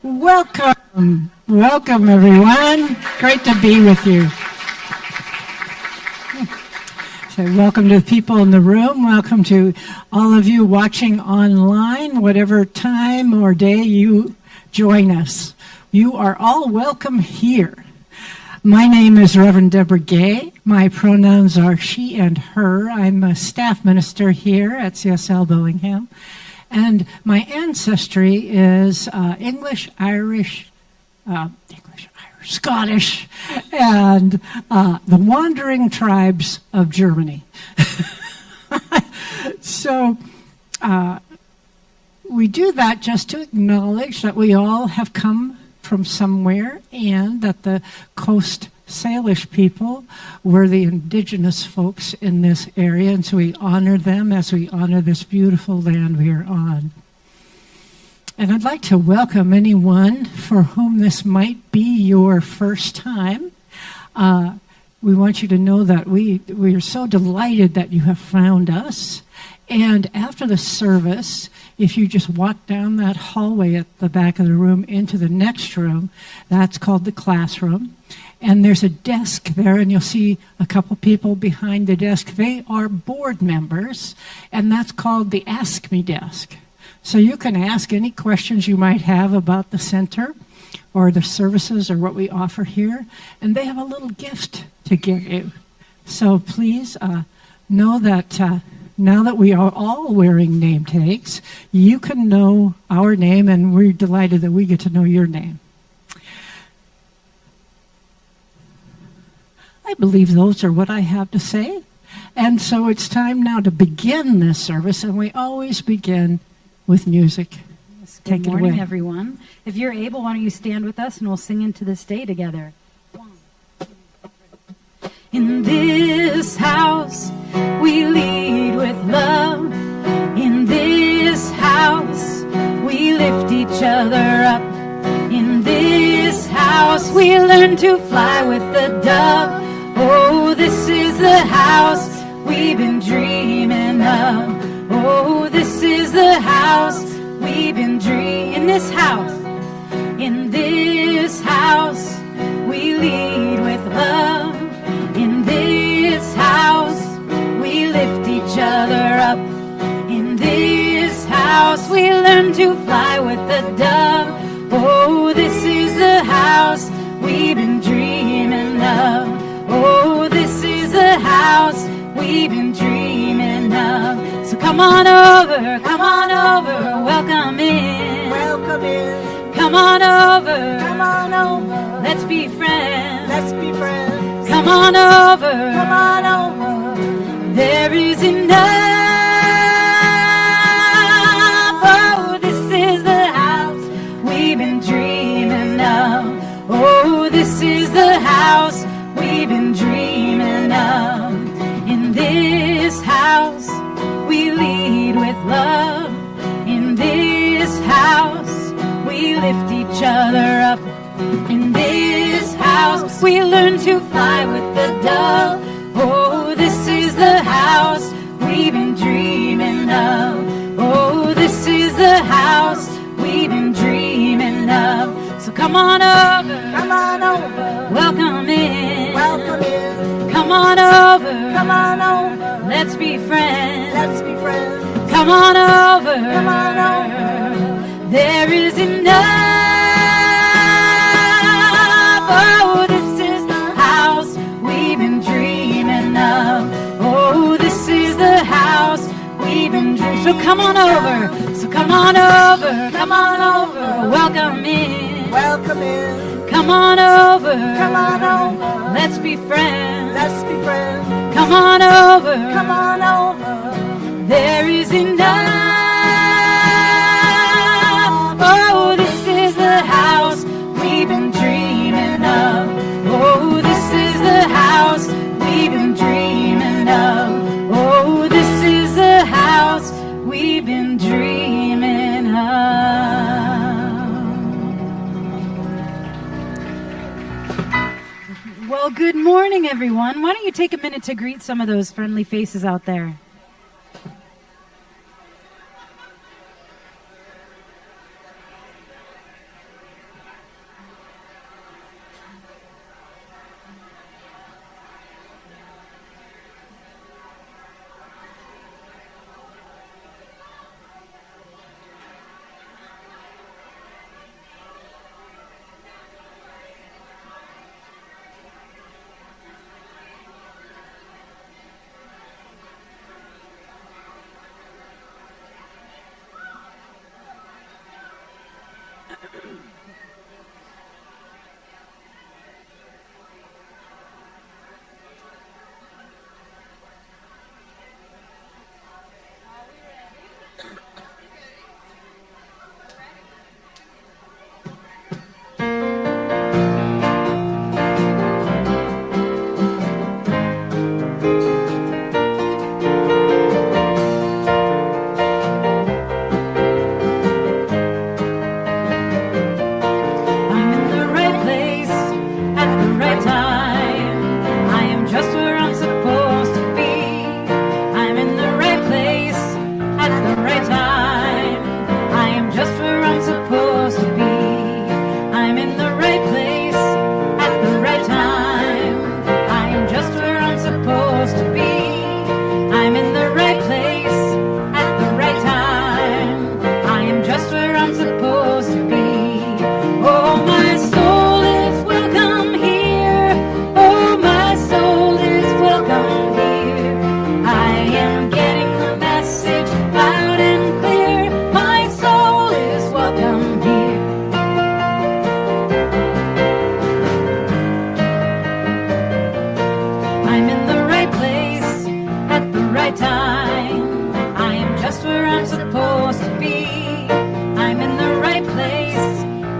Welcome. Welcome, everyone. Great to be with you. So welcome to the people in the room. Welcome to all of you watching online, whatever time or day you join us. You are all welcome here. My name is Reverend Deborah Gay. My pronouns are she and her. I'm a staff minister here at CSL Bellingham. And my ancestry is English, Irish, Scottish, and the wandering tribes of Germany. So we do that just to acknowledge that we all have come from somewhere, and that the Coast Salish people were the indigenous folks in this area, and so we honor them as we honor this beautiful land we are on. And I'd like to welcome anyone for whom this might be your first time. We want you to know that we are so delighted that you have found us. And after the service, if you just walk down that hallway at the back of the room into the next room, that's called the classroom. And there's a desk there, and you'll see a couple people behind the desk. They are board members, and that's called the Ask Me desk. So you can ask any questions you might have about the center or the services or what we offer here, and they have a little gift to give you. So please know that now that we are all wearing name tags, you can know our name, and we're delighted that we get to know your name. I believe those are what I have to say. And so it's time now to begin this service, and we always begin with music. Yes, Take good it morning, away. everyone. If you're able, why don't you stand with us, and we'll sing into this day together. In this house, we lead with love. In this house, we lift each other up. In this house, we learn to fly with the dove. Oh, this is the house we've been dreaming of. Oh, this is the house we've been dreaming. In this house, we lead with love. In this house, we lift each other up. In this house, we learn to fly with the dove. Oh, this is the house we've been dreaming of. Oh, this is the house we've been dreaming of. So come on over, welcome in. Welcome in. Come on over, Come on over. let's be friends. Let's be friends. Come on over, Come on over. there is enough. Oh, this is the house we've been dreaming of. Oh, this is the house we've been dreaming of. In this house, we lead with love. In this house, we lift each other up. In this house, we learn to fly with the dove. Oh, this is the house we've been dreaming of. Oh, this is the house we've been dreaming of. So come on over, welcome in. Welcome in. Come on over, Come on over. let's be friends. Let's be friends. Come on over, Come on over. there is enough. Oh, this is the house we've been dreaming of. Oh, this is the house we've been dreaming. So come on over, welcome in. Welcome in. Come on over, Come on over. let's be friends. Let's be friends. Come on over, Come on over. there is enough. Oh, this is the house we've been dreaming of. Oh, this is the house we've been dreaming of. Oh, this is the house we've been dreaming of. Well, good morning, everyone. Why don't you take a minute to greet some of those friendly faces out there? I'm in the right place at the right time. I am just where I'm supposed to be. I'm in the right place at the right time. I am just where I'm supposed to be. I'm in the right place at the right time. I am just where I'm supposed to be. I'm in the right place at the right time. I am just where I'm supposed to be. Oh, my soul is welcome here. Oh, my soul is welcome here. I am getting the message loud and clear. My soul is welcome here. I'm in the right place at the right time. I am just where I'm supposed to be. I'm in the right place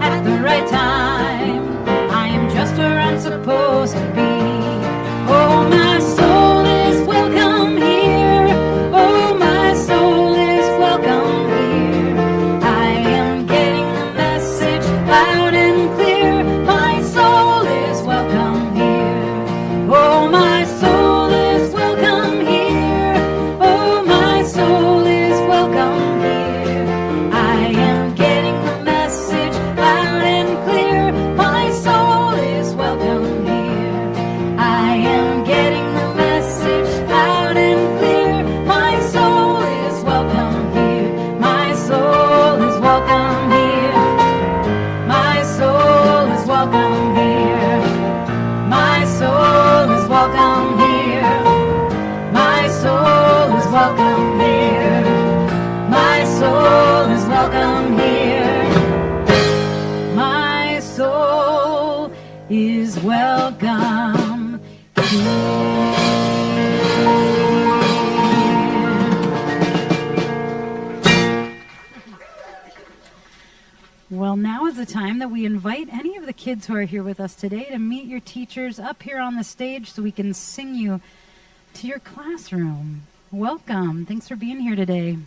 at the right time. I am just where I'm supposed to be. Oh, my soul is welcome here. Oh, my soul is welcome here. I am getting the message loud and clear. My soul is welcome here. Oh, my soul is welcome here. Oh, my soul is welcome here. I am getting the message loud and clear. My soul is welcome here. I am getting the message loud and clear. My soul is welcome here. My soul is welcome here. My soul is welcome here. My soul is welcome here. My soul is welcome here. My soul is welcome here. My soul is welcome here. Well, now is the time that we invite any of the kids who are here with us today to meet your teachers up here on the stage so we can sing you to your classroom. Welcome. Thanks for being here today.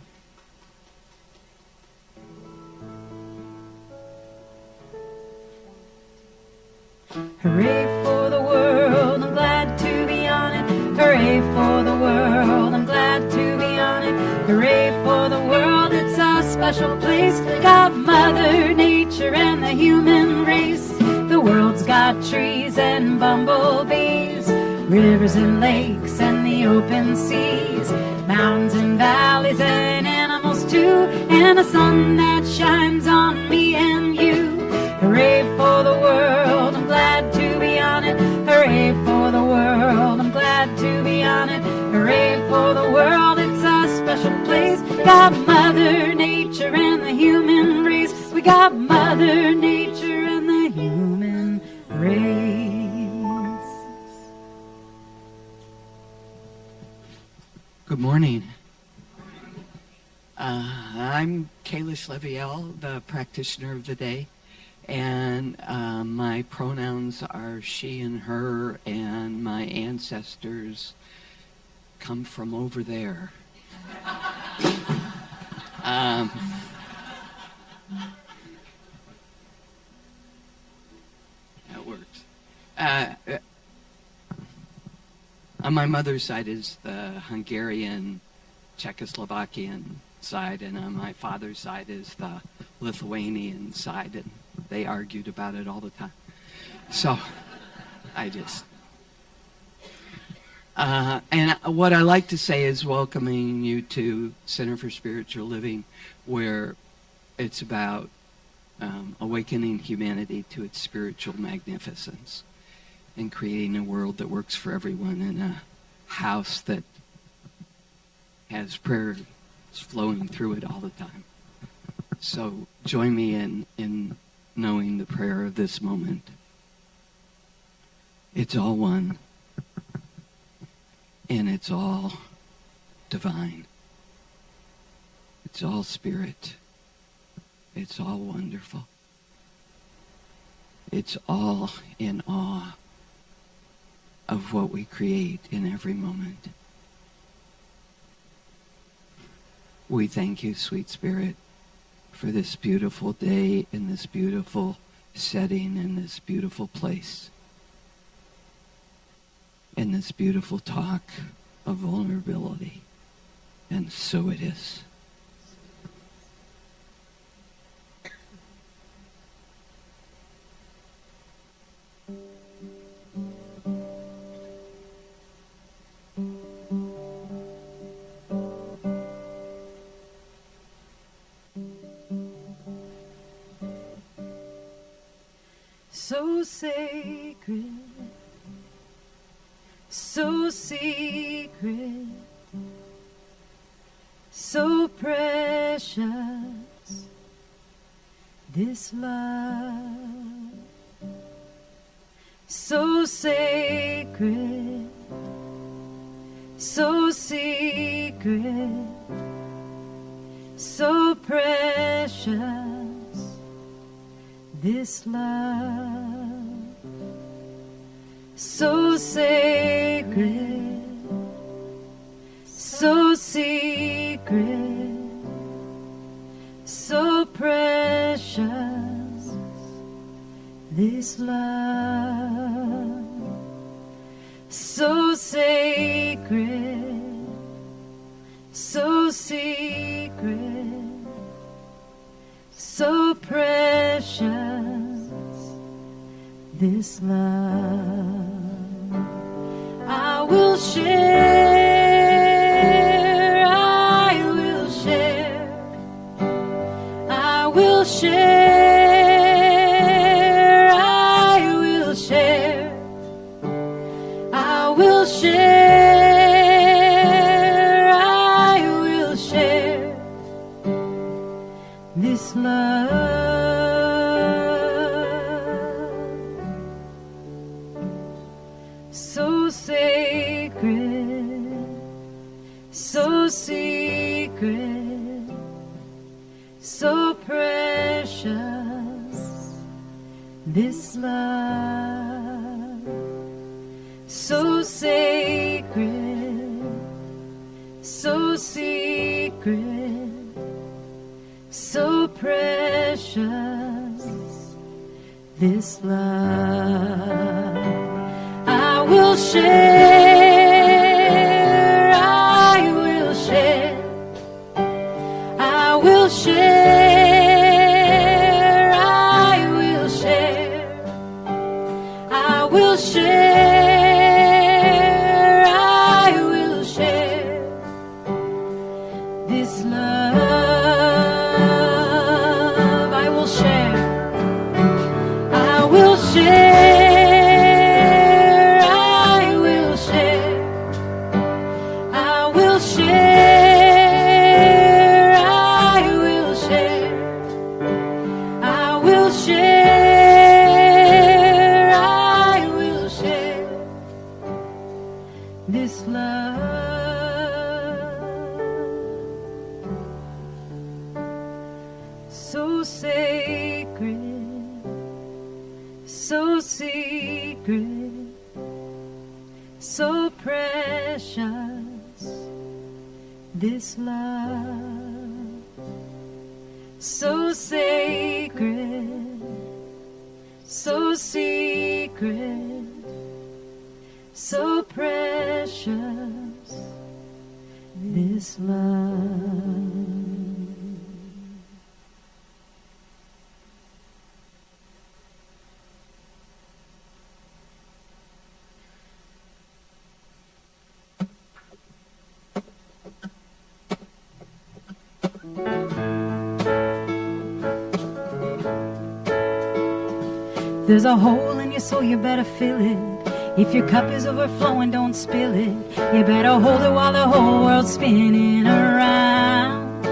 Hooray for the world, I'm glad to be on it. Hooray for the world, I'm glad to be on it. Hooray for the world, it's a special place. Got Mother Nature and the human race. The world's got trees and bumblebees, rivers and lakes and the open seas, mountains and valleys and animals too, and a sun that shines on me and you. Hooray for the world, I'm glad to be on it. Hooray for the world, I'm glad to be on it. Hooray for the world, it's a special place. Got Mother Nature and the human race. We got Mother Nature and the human race. Good morning. I'm Kalish Leviel, the practitioner of the day, and my pronouns are she and her, and my ancestors come from over there. That works. On my mother's side is the Hungarian, Czechoslovakian side, and on my father's side is the Lithuanian side, and they argued about it all the time. So I just... and what I like to say is welcoming you to Center for Spiritual Living, where it's about awakening humanity to its spiritual magnificence and creating a world that works for everyone, and a house that has prayers flowing through it all the time. So join me in knowing the prayer of this moment. It's all one, and it's all divine. It's all spirit. It's all wonderful. It's all in awe of what we create in every moment. We thank you, sweet Spirit, for this beautiful day in this beautiful setting in this beautiful place. In this beautiful talk of vulnerability. And so it is. So sacred, so secret, so precious, this love. So sacred, so secret, so precious, this love. So sacred, so secret, so precious, this love. So sacred, so secret, so precious, this love. I will share, I will share, I will share, I will share, I will share, I will share, this love. So sacred, so secret, so precious, this love. So sacred, so secret, so precious, this love. I will share, I will share, I will share, I will share, I will share, I will share, this love. I will share, I will share. This love, so sacred, so secret, so precious, this love. So sacred, so secret, so precious, this love. There's a hole in your soul, you better fill it. If your cup is overflowing, don't spill it. You better hold it while the whole world's spinning around.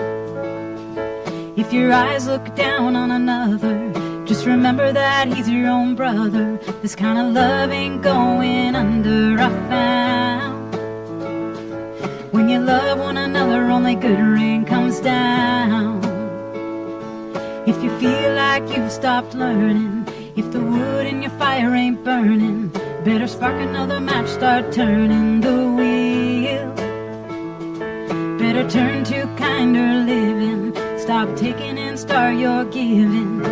If your eyes look down on another, just remember that he's your own brother. This kind of love ain't going under, I found. When you love one another, only good rain comes down. If you feel like you've stopped learning, if the wood in your fire ain't burning, better spark another match, start turning the wheel. Better turn to kinder living, stop taking and start your giving.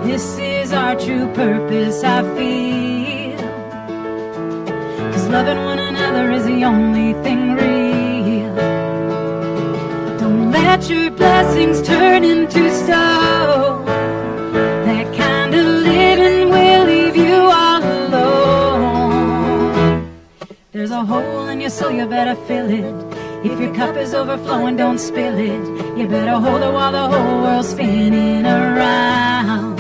This is our true purpose, I feel. 'Cause loving one another is the only thing real. Don't let your blessings turn into stone. That kind of living will leave you all alone. There's a hole in your soul, you better fill it. If your cup is overflowing, don't spill it. You better hold it while the whole world's spinning around.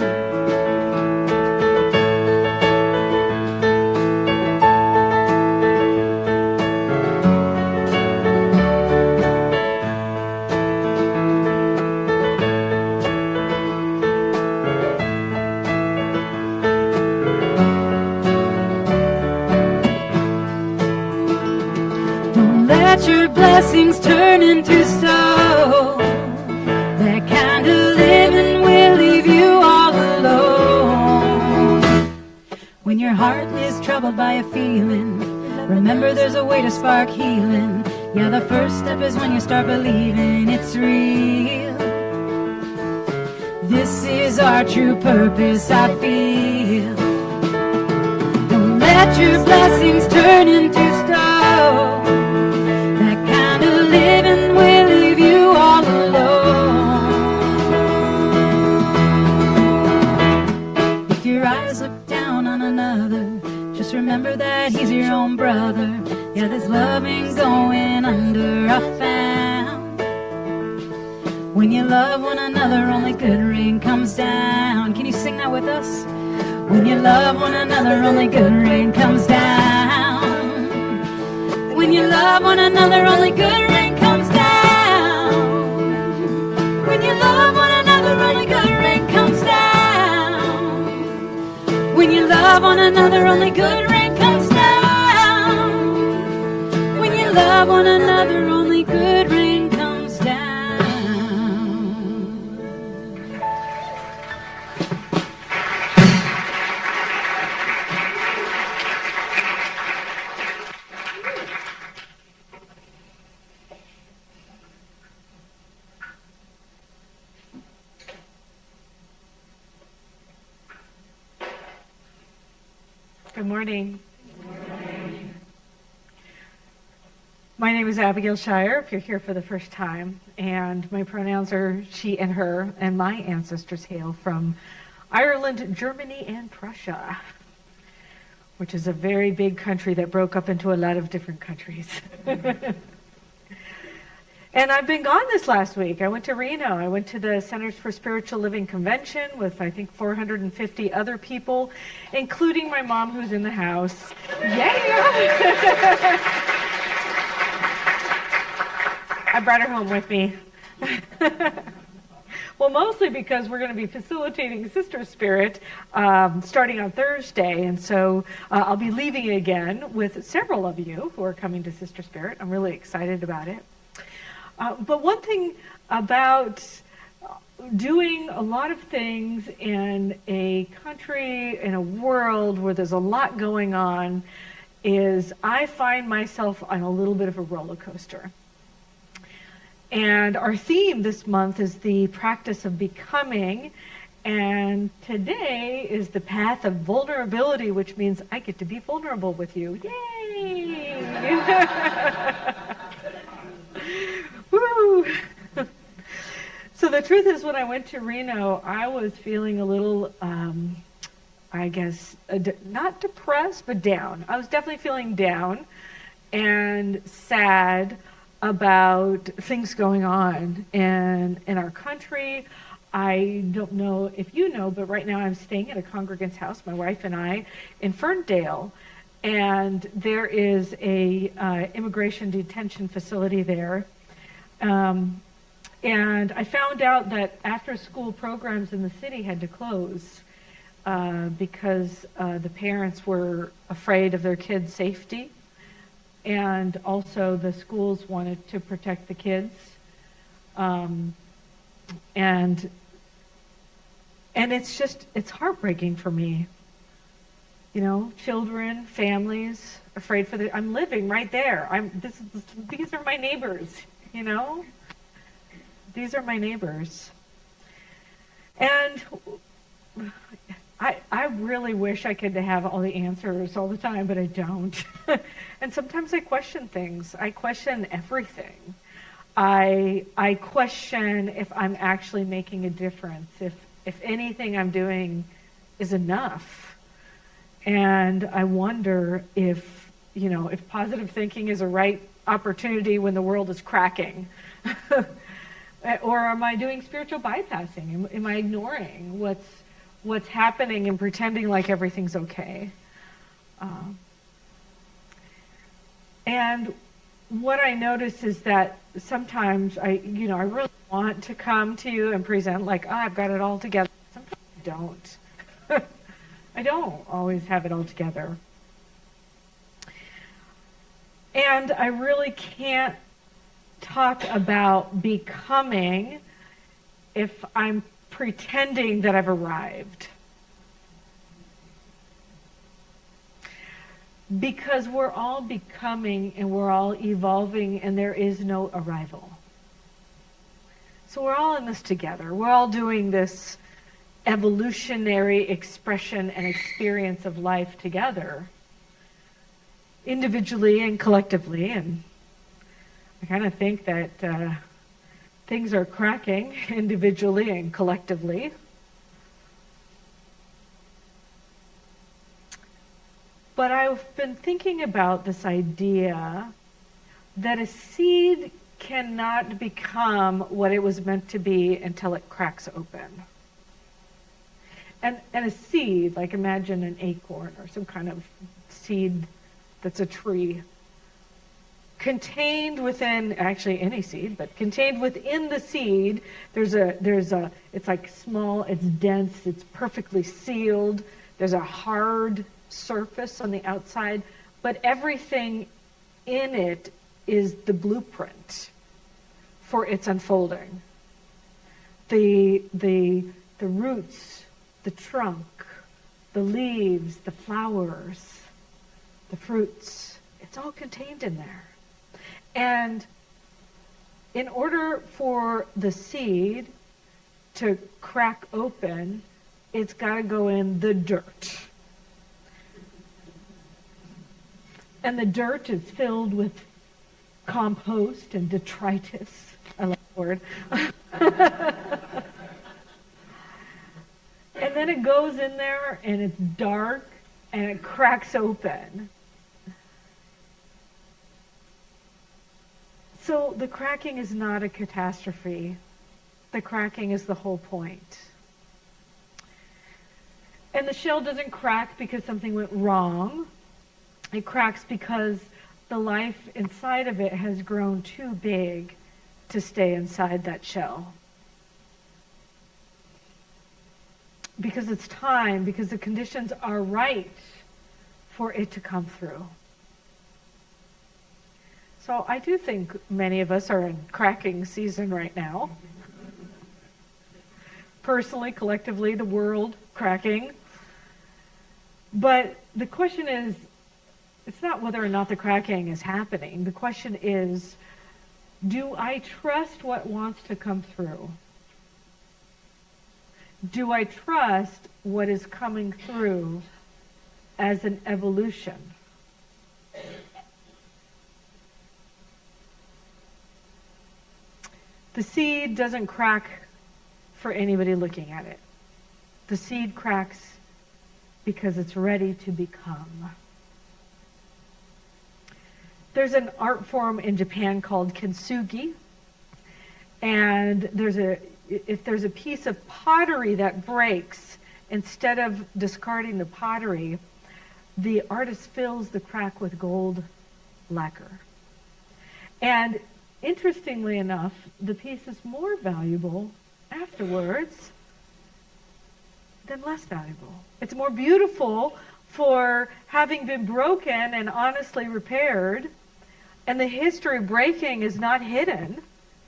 Let your blessings turn into stone. That kind of living will leave you all alone. When your heart is troubled by a feeling, remember there's a way to spark healing. Yeah, the first step is when you start believing it's real. This is our true purpose, I feel. Don't let your blessings turn into stone. Living will leave you all alone. If your eyes look down on another, just remember that he's your own brother. Yeah, this love ain't going under, I found. When you love one another, only good rain comes down. Can you sing that with us? When you love one another, only good rain comes down. When you love one another, only good rain comes down. When you love one another, only good rain comes down. When you love one another, only good rain comes down. When you love one another, only good rain comes down. Good morning. My name is Abigail Shairer, if you're here for the first time, and my pronouns are she and her, and my ancestors hail from Ireland, Germany, and Prussia, which is a very big country that broke up into a lot of different countries. And I've been gone this last week. I went to Reno. I went to the Centers for Spiritual Living Convention with, I think, 450 other people, including my mom, who's in the house. Yeah! I brought her home with me. Well, mostly because we're going to be facilitating Sister Spirit starting on Thursday. And so I'll be leaving again with several of you who are coming to Sister Spirit. I'm really excited about it. But one thing about doing a lot of things in a country, in a world where there's a lot going on, is I find myself on a little bit of a roller coaster. And our theme this month is the practice of becoming. And today is the path of vulnerability, which means I get to be vulnerable with you. Yay! Woo! So the truth is, when I went to Reno, I was feeling a little, I guess, not depressed, but down. I was definitely feeling down and sad about things going on in our country. I don't know if you know, but right now I'm staying at a congregant's house, my wife and I, in Ferndale. And there is a immigration detention facility there. And I found out that after-school programs in the city had to close because the parents were afraid of their kids' safety, and also the schools wanted to protect the kids. And it's heartbreaking for me. You know, children, families, afraid for I'm living right there. These are my neighbors, you know? These are my neighbors. And I really wish I could have all the answers all the time, but I don't. And sometimes I question things. I question everything. I question if I'm actually making a difference, if anything I'm doing is enough. And I wonder if positive thinking is a right opportunity when the world is cracking. Or am I doing spiritual bypassing? Am I ignoring what's happening and pretending like everything's okay? And what I notice is that sometimes I really want to come to you and present like, I've got it all together. Sometimes I don't. I don't always have it all together. And I really can't talk about becoming if I'm pretending that I've arrived. Because we're all becoming and we're all evolving and there is no arrival. So we're all in this together. We're all doing this evolutionary expression and experience of life together, individually and collectively. And I kind of think that things are cracking individually and collectively. But I've been thinking about this idea that a seed cannot become what it was meant to be until it cracks open. And a seed, like imagine an acorn or some kind of seed that's a tree, contained within, actually any seed, but contained within the seed, it's like small, it's dense, it's perfectly sealed, there's a hard surface on the outside, but everything in it is the blueprint for its unfolding. The roots, the trunk, the leaves, the flowers, the fruits, it's all contained in there. And in order for the seed to crack open, it's got to go in the dirt. And the dirt is filled with compost and detritus. I love the word. And then it goes in there and it's dark and it cracks open. So the cracking is not a catastrophe. The cracking is the whole point. And the shell doesn't crack because something went wrong. It cracks because the life inside of it has grown too big to stay inside that shell. Because it's time, because the conditions are right for it to come through. So I do think many of us are in cracking season right now. Personally, collectively, the world cracking. But the question is, it's not whether or not the cracking is happening. The question is, do I trust what wants to come through? Do I trust what is coming through as an evolution? The seed doesn't crack for anybody looking at it. The seed cracks because it's ready to become. There's an art form in Japan called kintsugi, and if there's a piece of pottery that breaks, instead of discarding the pottery, the artist fills the crack with gold lacquer. And interestingly enough, the peace is more valuable afterwards than less valuable. It's more beautiful for having been broken and honestly repaired, and the history of breaking is not hidden,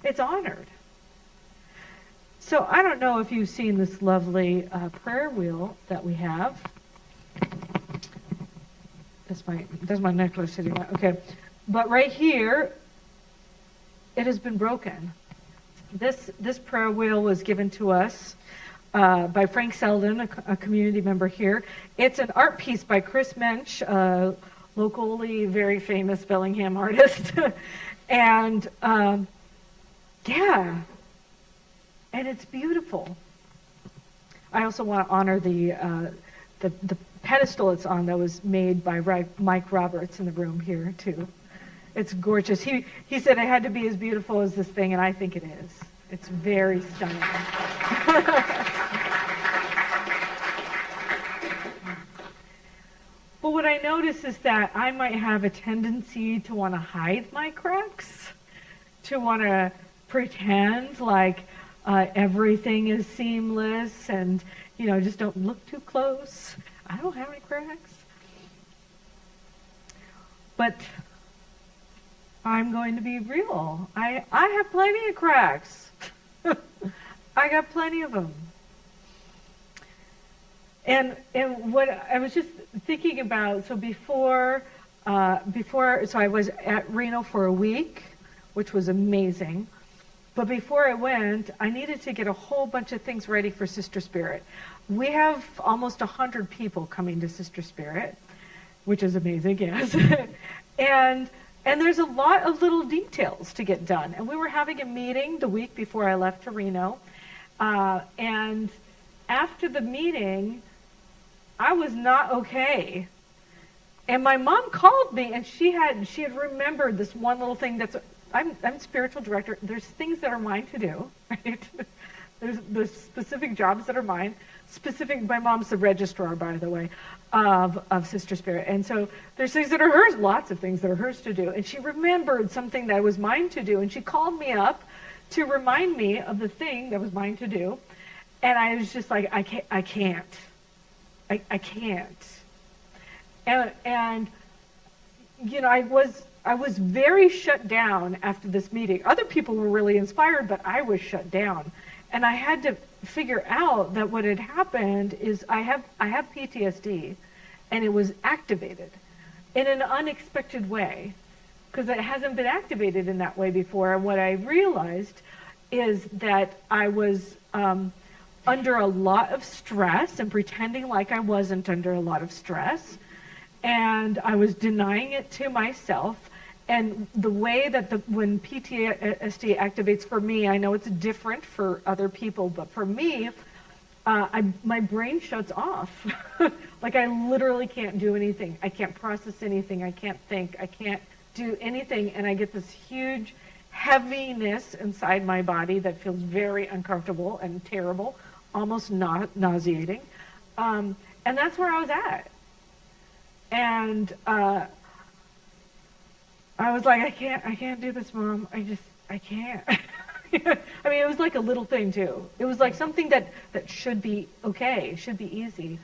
it's honored. So I don't know if you've seen this lovely prayer wheel that we have. That's my necklace sitting there. Okay. But right here, it has been broken. This prayer wheel was given to us by Frank Selden, a community member here. It's an art piece by Chris Mensch, a locally very famous Bellingham artist. And yeah, and it's beautiful. I also want to honor the pedestal it's on that was made by Mike Roberts in the room here too. It's gorgeous. He said it had to be as beautiful as this thing, and I think it is. It's very stunning. But what I notice is that I might have a tendency to want to hide my cracks, to want to pretend like everything is seamless and, just don't look too close. I don't have any cracks. But I'm going to be real. I have plenty of cracks. I got plenty of them. And what I was just thinking about, so so I was at Reno for a week, which was amazing. But before I went, I needed to get a whole bunch of things ready for Sister Spirit. We have almost 100 people coming to Sister Spirit, which is amazing, yes. And there's a lot of little details to get done. And we were having a meeting the week before I left to Reno. And after the meeting, I was not okay. And my mom called me, and she had remembered this one little thing I'm spiritual director. There's things that are mine to do, right? There's specific jobs that are mine. My mom's the registrar, by the way, of Sister Spirit. And so there's things that are hers, lots of things that are hers to do. And she remembered something that was mine to do. And she called me up to remind me of the thing that was mine to do. And I was just like, I can't. I can't. And I was very shut down after this meeting. Other people were really inspired, but I was shut down. And I had to figure out that what had happened is I have PTSD, and it was activated in an unexpected way, because it hasn't been activated in that way before. And what I realized is that I was under a lot of stress and pretending like I wasn't under a lot of stress. And I was denying it to myself. And the way that when PTSD activates for me, I know it's different for other people, but for me, my brain shuts off. Like I literally can't do anything. I can't process anything. I can't think. I can't do anything. And I get this huge heaviness inside my body that feels very uncomfortable and terrible, almost nauseating. And that's where I was at. And I was like, I can't do this, Mom. I can't. I mean, it was like a little thing too. It was like something that should be okay, should be easy.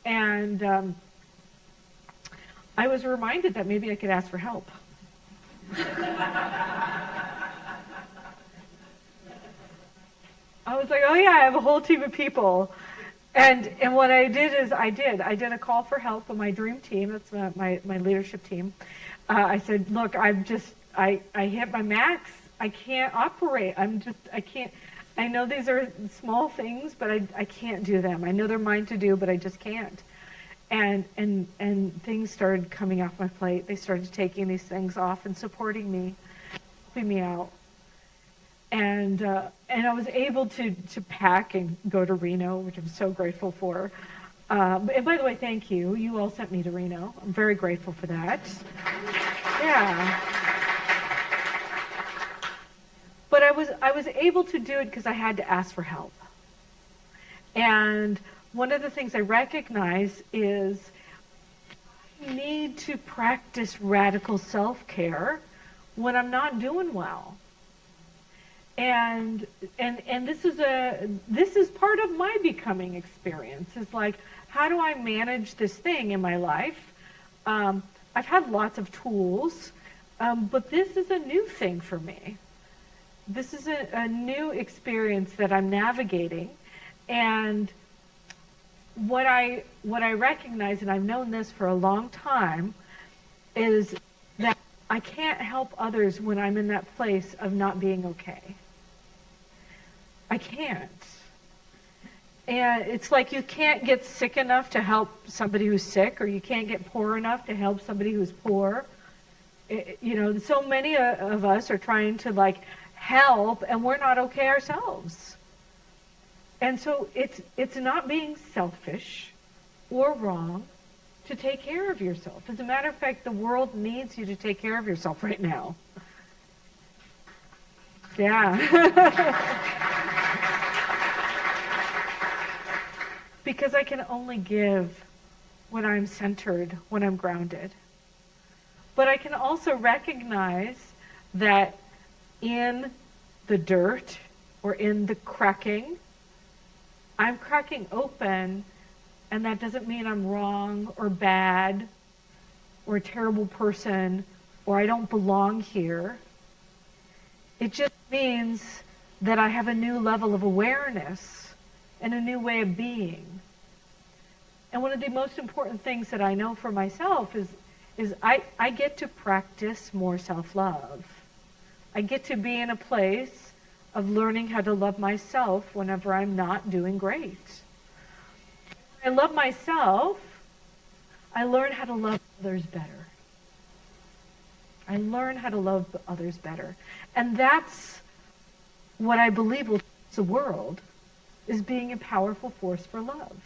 And I was reminded that maybe I could ask for help. I was like, oh yeah, I have a whole team of people. And what I did is I did a call for help with my dream team. That's my leadership team. I said, look, I hit my max. I can't operate. I can't. I know these are small things, but I can't do them. I know they're mine to do, but I just can't. And things started coming off my plate. They started taking these things off and supporting me, helping me out. And I was able to pack and go to Reno, which I'm so grateful for. And by the way, thank you. You all sent me to Reno. I'm very grateful for that. Yeah. But I was able to do it because I had to ask for help. And one of the things I recognize is I need to practice radical self-care when I'm not doing well. And this is part of my becoming experience. Is like, how do I manage this thing in my life? I've had lots of tools, but this is a new thing for me. This is a new experience that I'm navigating, and what I recognize, and I've known this for a long time, is that I can't help others when I'm in that place of not being okay. I can't. And it's like you can't get sick enough to help somebody who's sick, or you can't get poor enough to help somebody who's poor. So many of us are trying to like help, and we're not okay ourselves. And so it's not being selfish or wrong to take care of yourself. As a matter of fact, the world needs you to take care of yourself right now. Yeah. Because I can only give when I'm centered, when I'm grounded. But I can also recognize that in the dirt or in the cracking, I'm cracking open, and that doesn't mean I'm wrong or bad or a terrible person or I don't belong here. It just means that I have a new level of awareness and a new way of being. And one of the most important things that I know for myself is I get to practice more self-love. I get to be in a place of learning how to love myself whenever I'm not doing great. When I love myself, I learn how to love others better. I learn how to love others better. And that's what I believe will change the world, is being a powerful force for love.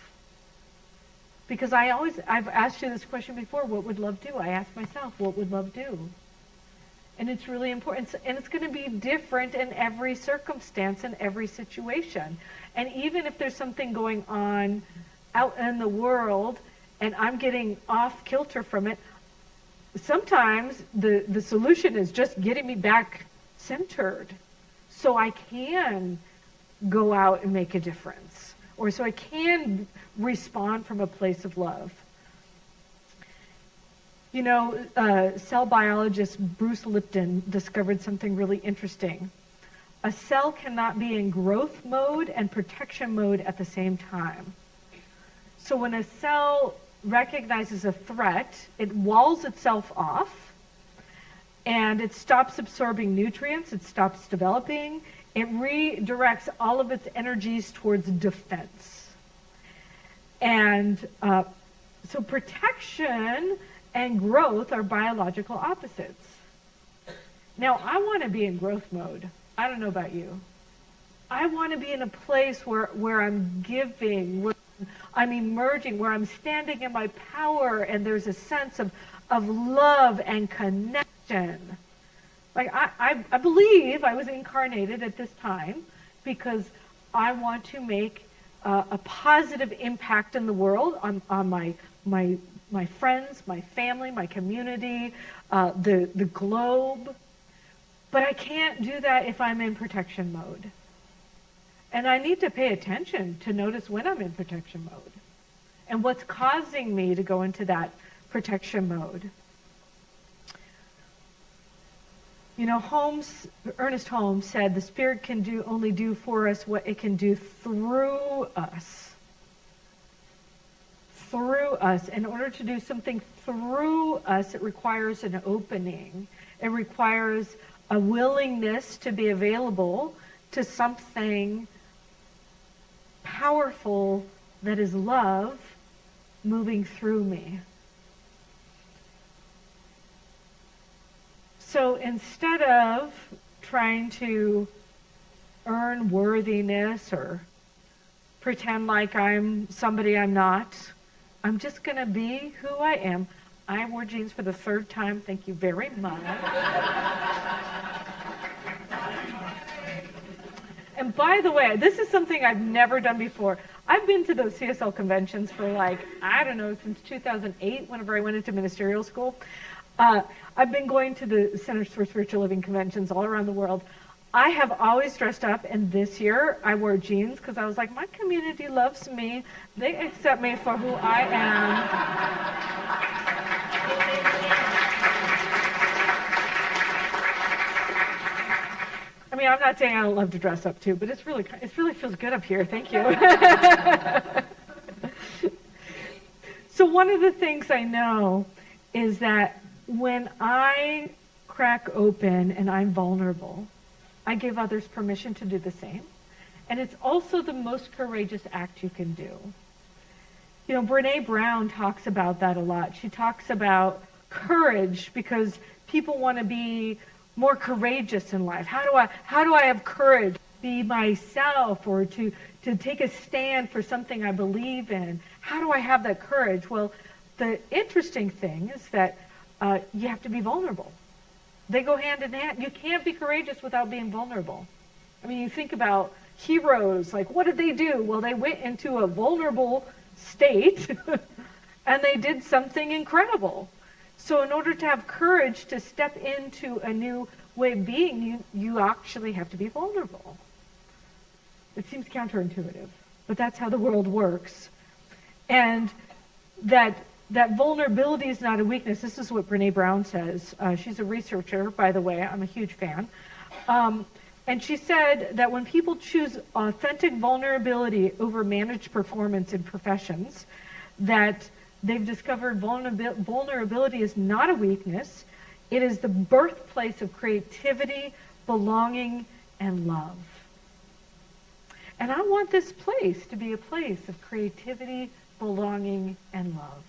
Because I've asked you this question before, what would love do? I ask myself, what would love do? And it's really important. And it's going to be different in every circumstance, in every situation. And even if there's something going on out in the world and I'm getting off kilter from it, sometimes the solution is just getting me back centered so I can go out and make a difference, or so I can respond from a place of love. Cell biologist Bruce Lipton discovered something really interesting. A cell cannot be in growth mode and protection mode at the same time. So when a cell recognizes a threat, it walls itself off, and it stops absorbing nutrients, it stops developing, it redirects all of its energies towards defense. And so protection and growth are biological opposites. Now, I want to be in growth mode. I don't know about you. I want to be in a place where I'm giving, where I'm emerging, where I'm standing in my power, and there's a sense of love and connection. Like, I believe I was incarnated at this time because I want to make a positive impact in the world on my friends, my family, my community, the globe. But I can't do that if I'm in protection mode. And I need to pay attention to notice when I'm in protection mode and what's causing me to go into that protection mode. Ernest Holmes said the Spirit can only do for us what it can do through us. Through us. In order to do something through us, it requires an opening. It requires a willingness to be available to something powerful that is love moving through me. So instead of trying to earn worthiness or pretend like I'm somebody I'm not, I'm just going to be who I am. I wore jeans for the third time. Thank you very much. And by the way, this is something I've never done before. I've been to those CSL conventions for since 2008, whenever I went into ministerial school. I've been going to the Centers for Spiritual Living conventions all around the world. I have always dressed up, and this year I wore jeans because I was like, my community loves me. They accept me for who I am. I mean, I'm not saying I don't love to dress up too, but it really feels good up here. Thank you. So one of the things I know is that when I crack open and I'm vulnerable, I give others permission to do the same. And it's also the most courageous act you can do. You know, Brene Brown talks about that a lot. She talks about courage because people want to be more courageous in life. How do I have courage to be myself or to take a stand for something I believe in? How do I have that courage? Well, the interesting thing is that you have to be vulnerable. They go hand in hand. You can't be courageous without being vulnerable. I mean, you think about heroes, like what did they do? Well, they went into a vulnerable state and they did something incredible. So in order to have courage to step into a new way of being, you actually have to be vulnerable. It seems counterintuitive, but that's how the world works. And that vulnerability is not a weakness. This is what Brene Brown says. She's a researcher, by the way. I'm a huge fan. And she said that when people choose authentic vulnerability over managed performance in professions, that they've discovered vulnerability is not a weakness. It is the birthplace of creativity, belonging, and love. And I want this place to be a place of creativity, belonging, and love.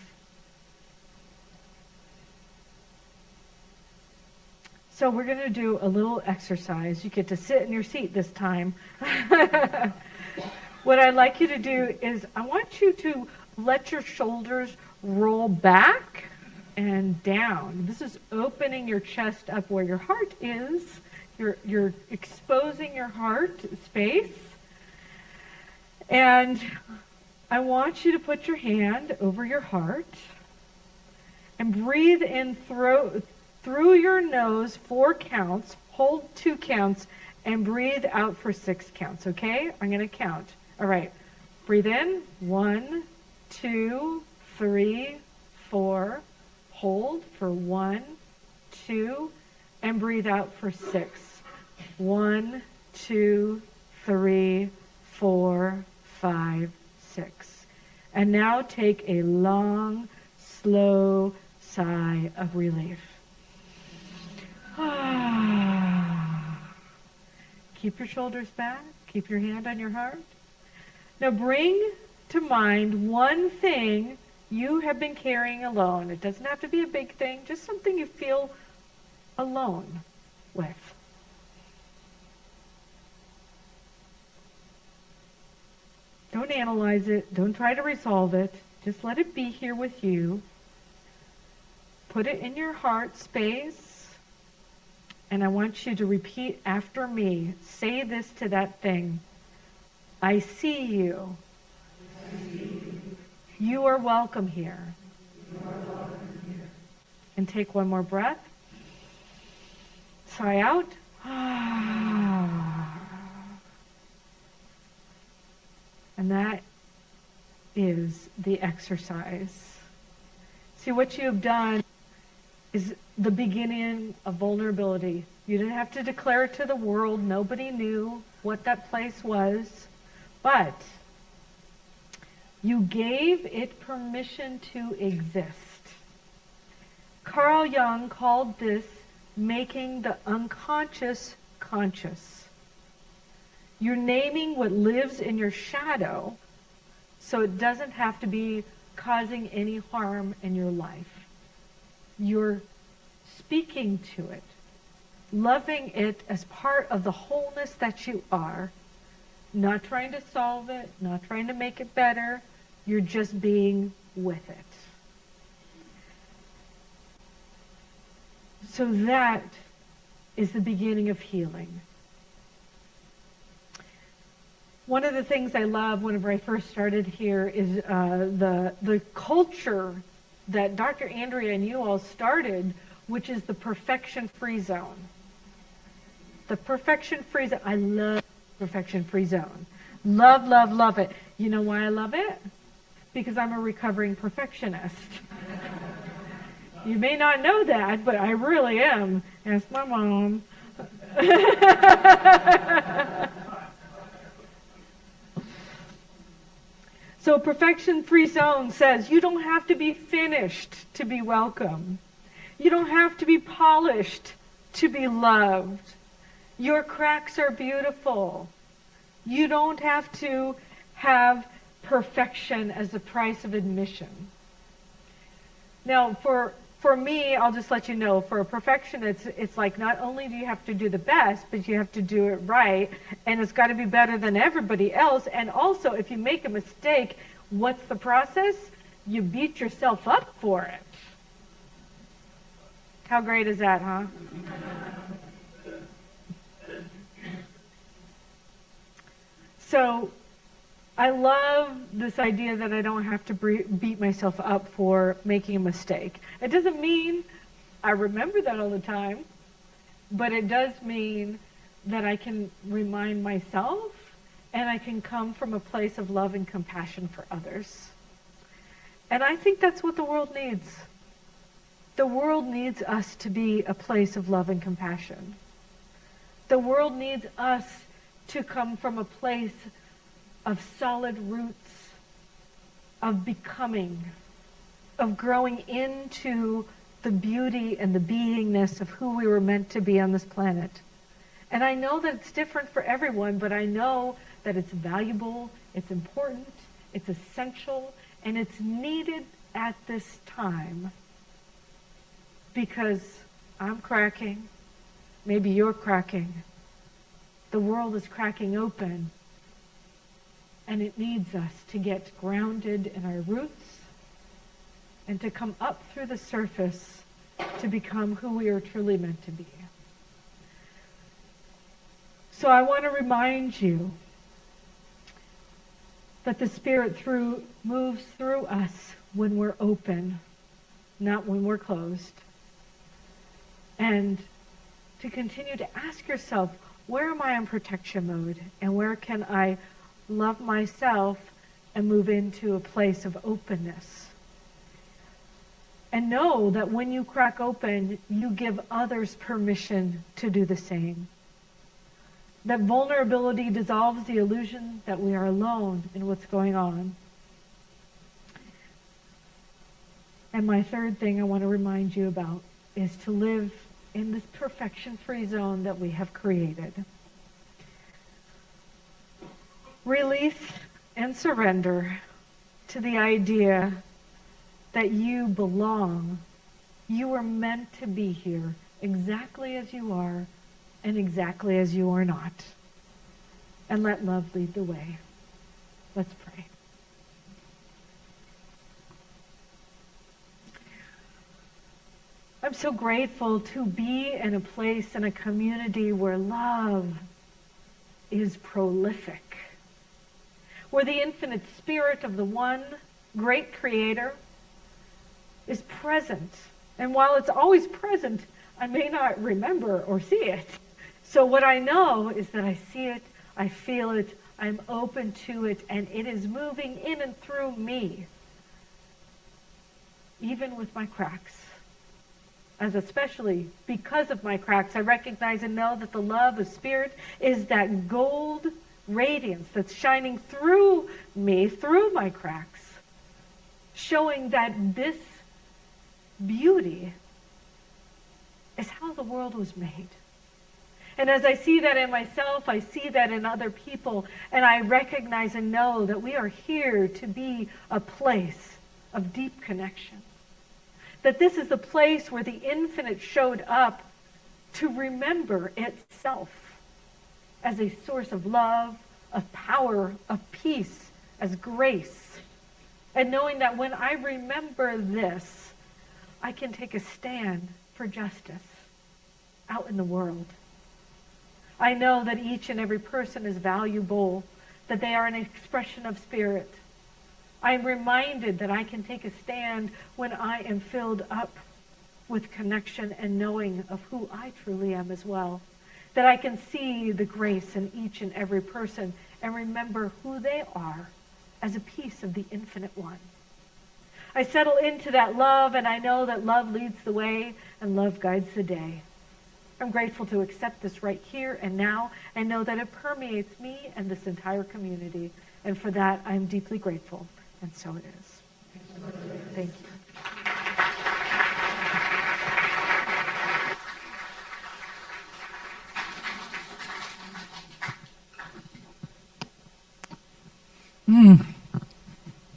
So we're going to do a little exercise. You get to sit in your seat this time. What I'd like you to do is I want you to let your shoulders roll back and down. This is opening your chest up where your heart is. You're exposing your heart space. And I want you to put your hand over your heart and breathe in through your nose 4 counts, hold 2 counts, and breathe out for 6 counts, okay? I'm going to count. All right. Breathe in. 1, 2, 3, 4. Hold for 1, 2, and breathe out for 6. 1, 2, 3, 4, 5, 6. And now take a long, slow sigh of relief. Keep your shoulders back. Keep your hand on your heart. Now bring to mind one thing you have been carrying alone. It doesn't have to be a big thing, just something you feel alone with. Don't analyze it. Don't try to resolve it. Just let it be here with you. Put it in your heart space. And I want you to repeat after me. Say this to that thing. I see you. You are welcome here. And take one more breath. Sigh out. And that is the exercise. See, what you have done is the beginning of vulnerability. You didn't have to declare it to the world. Nobody knew what that place was. But you gave it permission to exist. Carl Jung called this making the unconscious conscious. You're naming what lives in your shadow so it doesn't have to be causing any harm in your life. You're speaking to it, loving it as part of the wholeness that you are, not trying to solve it, not trying to make it better. You're just being with it. So that is the beginning of healing. One of the things I love whenever I first started here is the culture that Dr. Andrea and you all started, which is the perfection-free zone. The perfection-free zone. I love perfection-free zone. Love, love, love it. You know why I love it? Because I'm a recovering perfectionist. You may not know that, but I really am. Ask my mom. So perfection-free zone says you don't have to be finished to be welcome. You don't have to be polished to be loved. Your cracks are beautiful. You don't have to have perfection as the price of admission. Now, for me, I'll just let you know, for a perfectionist, it's like not only do you have to do the best, but you have to do it right, and it's got to be better than everybody else. And also, if you make a mistake, what's the process? You beat yourself up for it. How great is that, huh? So I love this idea that I don't have to beat myself up for making a mistake. It doesn't mean I remember that all the time, but it does mean that I can remind myself and I can come from a place of love and compassion for others. And I think that's what the world needs. The world needs us to be a place of love and compassion. The world needs us to come from a place of solid roots, of becoming, of growing into the beauty and the beingness of who we were meant to be on this planet. And I know that it's different for everyone, but I know that it's valuable, it's important, it's essential, and it's needed at this time. Because I'm cracking, maybe you're cracking. The world is cracking open, and it needs us to get grounded in our roots and to come up through the surface to become who we are truly meant to be. So I want to remind you that the Spirit moves through us when we're open, not when we're closed. And to continue to ask yourself, where am I in protection mode? And where can I love myself and move into a place of openness? And know that when you crack open, you give others permission to do the same. That vulnerability dissolves the illusion that we are alone in what's going on. And my third thing I want to remind you about is to live in this perfection-free zone that we have created. Release and surrender to the idea that you belong. You are meant to be here exactly as you are and exactly as you are not. And let love lead the way. Let's pray. I'm so grateful to be in a place, in a community where love is prolific, where the infinite spirit of the one great creator is present. And while it's always present, I may not remember or see it. So what I know is that I see it, I feel it, I'm open to it, and it is moving in and through me, even with my cracks. As especially because of my cracks, I recognize and know that the love of Spirit is that gold radiance that's shining through me, through my cracks, showing that this beauty is how the world was made. And as I see that in myself, I see that in other people, and I recognize and know that we are here to be a place of deep connection. That this is the place where the infinite showed up to remember itself as a source of love, of power, of peace, as grace. And knowing that when I remember this, I can take a stand for justice out in the world. I know that each and every person is valuable, that they are an expression of Spirit. I am reminded that I can take a stand when I am filled up with connection and knowing of who I truly am as well. that I can see the grace in each and every person and remember who they are as a piece of the infinite one. I settle into that love, and I know that love leads the way and love guides the day. I'm grateful to accept this right here and now and know that it permeates me and this entire community. And for that, I'm deeply grateful. And so it is. Thank you.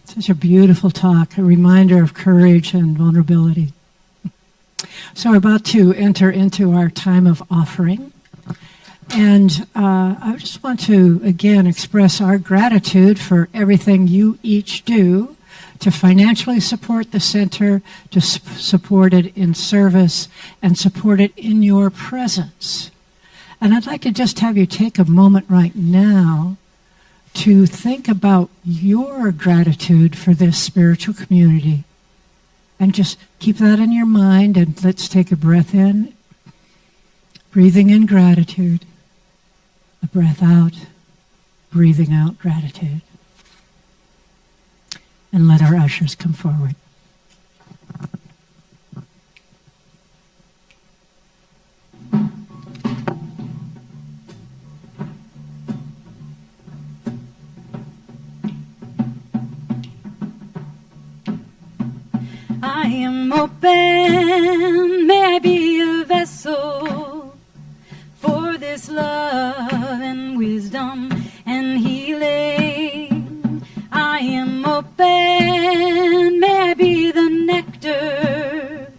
Such a beautiful talk, a reminder of courage and vulnerability. So we're about to enter into our time of offering. And I just want to, again, express our gratitude for everything you each do to financially support the center, to support it in service, and support it in your presence. And I'd like to just have you take a moment right now to think about your gratitude for this spiritual community. And just keep that in your mind, and let's take a breath in. Breathing in gratitude. A breath out. Breathing out gratitude. And let our ushers come forward. I am open, may I be a vessel for this love and wisdom and healing. I am open, may I be the nectar,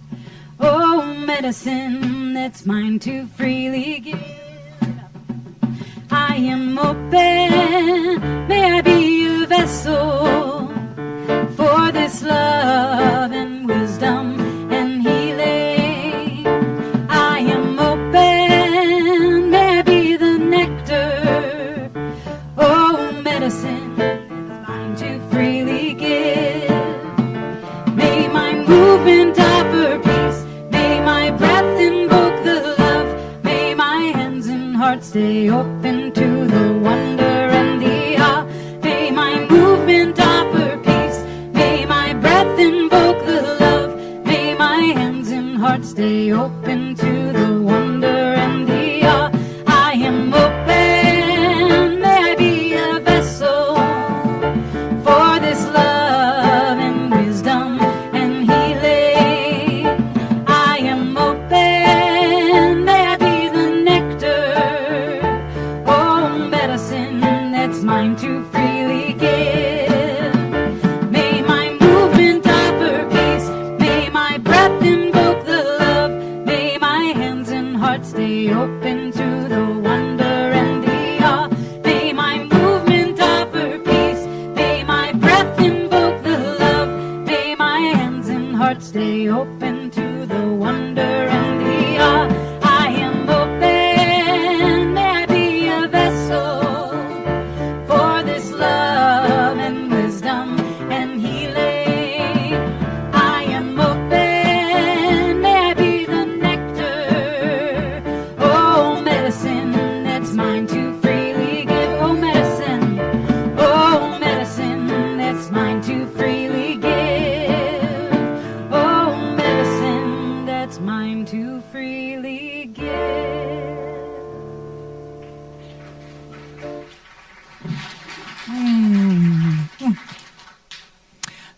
oh, medicine that's mine to freely give. I am open, may I be a vessel for this love and wisdom and healing. I am open, may I be the nectar, oh, medicine mine to freely give. May my movement offer peace, may my breath invoke the love, may my hands and heart stay open to the wonder and the awe. May my movement offer peace, may my breath invoke the love, may my hands and heart stay open to the wonder and the awe. I am open, may I be a vessel for this love and wisdom and healing. I am open, may I be the nectar, oh, medicine that's mine to freely give. May my movement offer peace, may my breath invoke the love, may my hands and heart stay open to the wonder and the awe. May my movement offer peace, may my breath invoke the love, may my hands and heart stay open to the wonder and the awe. I am open, may I be a vessel for this love and wisdom and healing. I am open, may I be the nectar, oh, medicine that's mine to freely give. Oh, medicine that's mine to freely give. Oh, medicine that's mine to freely give.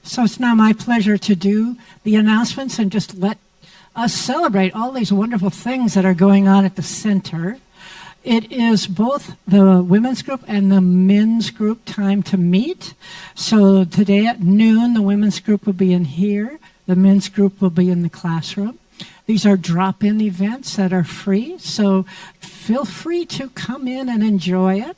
So it's now my pleasure to do the announcements and just let us celebrate all these wonderful things that are going on at the center. It is both the women's group and the men's group time to meet. So today at noon, the women's group will be in here. The men's group will be in the classroom. These are drop-in events that are free, so feel free to come in and enjoy it.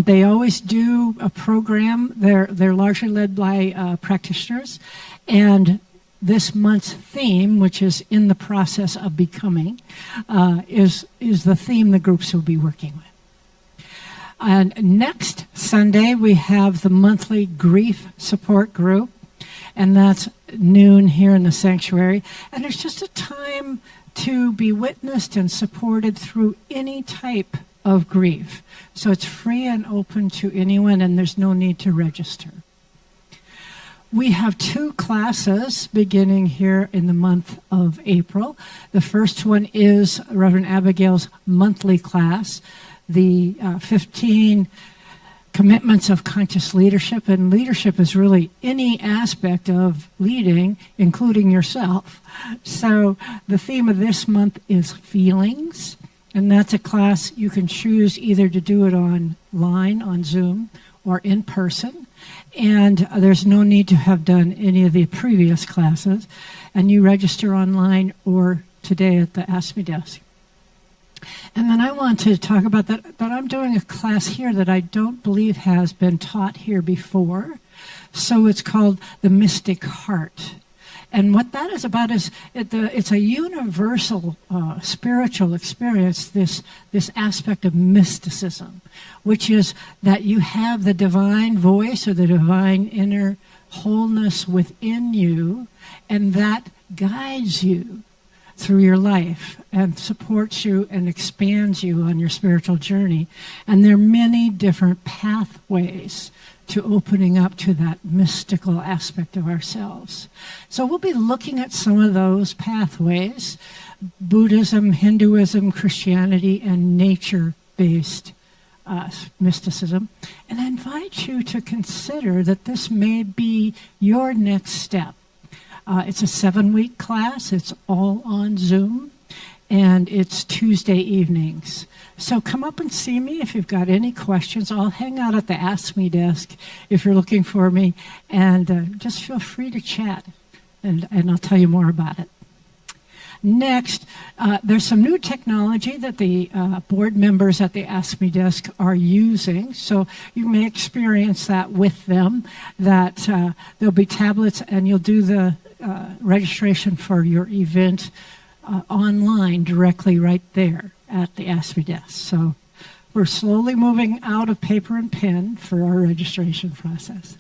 They always do a program. They're largely led by practitioners. And this month's theme, which is in the process of becoming, is the theme the groups will be working with. And next Sunday, we have the monthly grief support group, and that's noon here in the sanctuary. And it's just a time to be witnessed and supported through any type of grief. So it's free and open to anyone, and there's no need to register. We have 2 classes beginning here in the month of April. The first one is Reverend Abigail's monthly class, the 15 commitments of conscious leadership. And leadership is really any aspect of leading, including yourself. So the theme of this month is feelings. And that's a class you can choose either to do it online, on Zoom, or in person. And there's no need to have done any of the previous classes. And you register online or today at the Ask Me desk. And then I want to talk about that I'm doing a class here that I don't believe has been taught here before. So it's called The Mystic Heart. And what that is about is it's a universal spiritual experience, this aspect of mysticism, which is that you have the divine voice or the divine inner wholeness within you, and that guides you through your life and supports you and expands you on your spiritual journey. And there are many different pathways to opening up to that mystical aspect of ourselves. So we'll be looking at some of those pathways: Buddhism, Hinduism, Christianity, and nature-based mysticism. And I invite you to consider that this may be your next step. It's a 7-week class. It's all on Zoom, and it's Tuesday evenings. So come up and see me if you've got any questions. I'll hang out at the Ask Me desk if you're looking for me, and just feel free to chat, and I'll tell you more about it. Next, there's some new technology that the board members at the Ask Me desk are using, so you may experience that with them, that there'll be tablets, and you'll do the registration for your event online directly right there at the Ask Me desk. So we're slowly moving out of paper and pen for our registration process.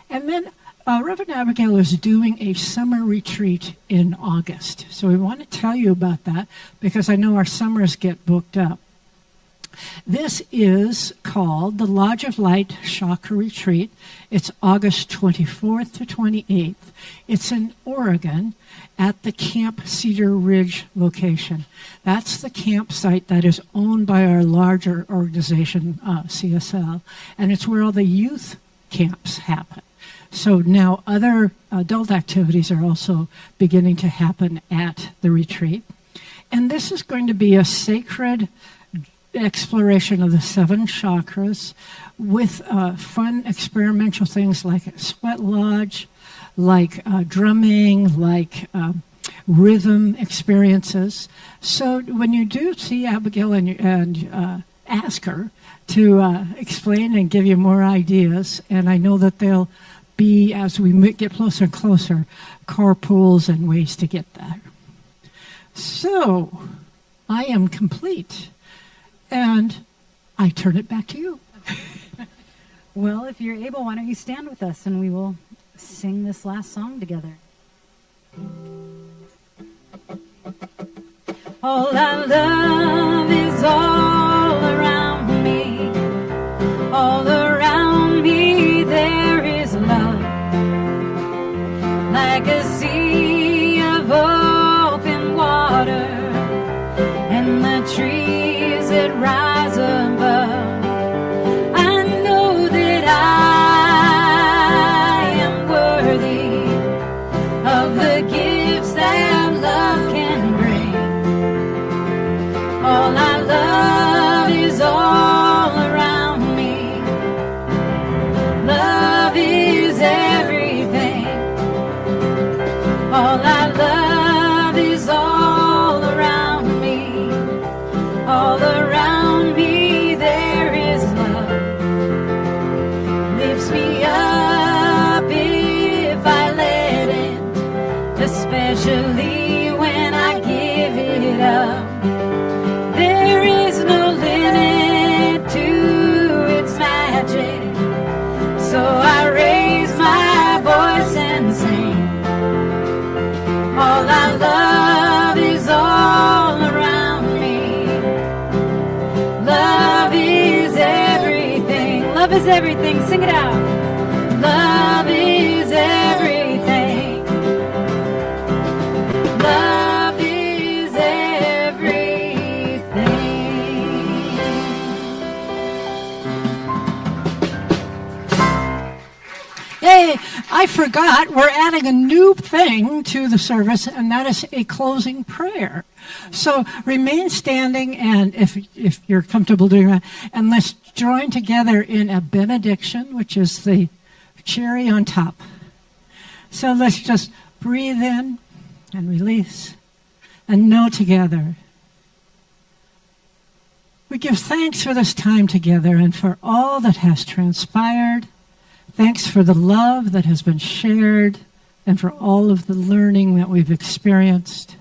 And then Reverend Abigail is doing a summer retreat in August. So we want to tell you about that because I know our summers get booked up. This is called the Lodge of Light Chakra Retreat. It's August 24th to 28th. It's in Oregon at the Camp Cedar Ridge location. That's the campsite that is owned by our larger organization, CSL, and it's where all the youth camps happen. So now other adult activities are also beginning to happen at the retreat. And this is going to be a sacred exploration of the 7 chakras with fun experimental things like a sweat lodge, like drumming, like rhythm experiences. So when you do see Abigail and ask her to explain and give you more ideas, and I know that they'll be, as we get closer and closer, carpools and ways to get there. So I am complete. And I turn it back to you. Well, if you're able, why don't you stand with us and we will sing this last song together. All I love is all around me. All around me there is love. Like a sea of open water. And the trees that rise above. I know that I am worthy of the gifts that love can bring. All I love is all around me. Love is everything. All I love is all around me. All around me there is love. Lifts me up if I let it, especially when I give it up. There is no limit to its magic, so I raise my voice and sing. All I love is all forgot, we're adding a new thing to the service, and that is a closing prayer. So remain standing, and if you're comfortable doing that, and let's join together in a benediction, which is the cherry on top. So let's just breathe in and release and know together. We give thanks for this time together and for all that has transpired. Thanks for the love that has been shared and for all of the learning that we've experienced.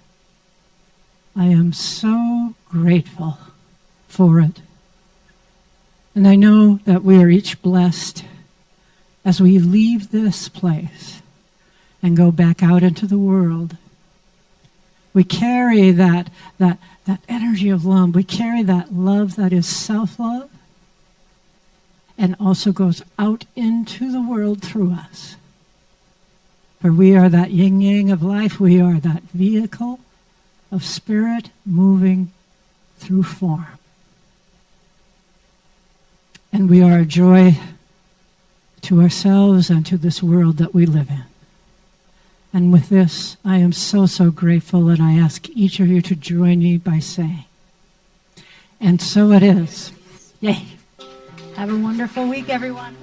I am so grateful for it. And I know that we are each blessed as we leave this place and go back out into the world. We carry that energy of love. We carry that love that is self-love and also goes out into the world through us. For we are that yin-yang of life. We are that vehicle of spirit moving through form. And we are a joy to ourselves and to this world that we live in. And with this, I am so, so grateful, and I ask each of you to join me by saying, and so it is. Yay. Have a wonderful week, everyone.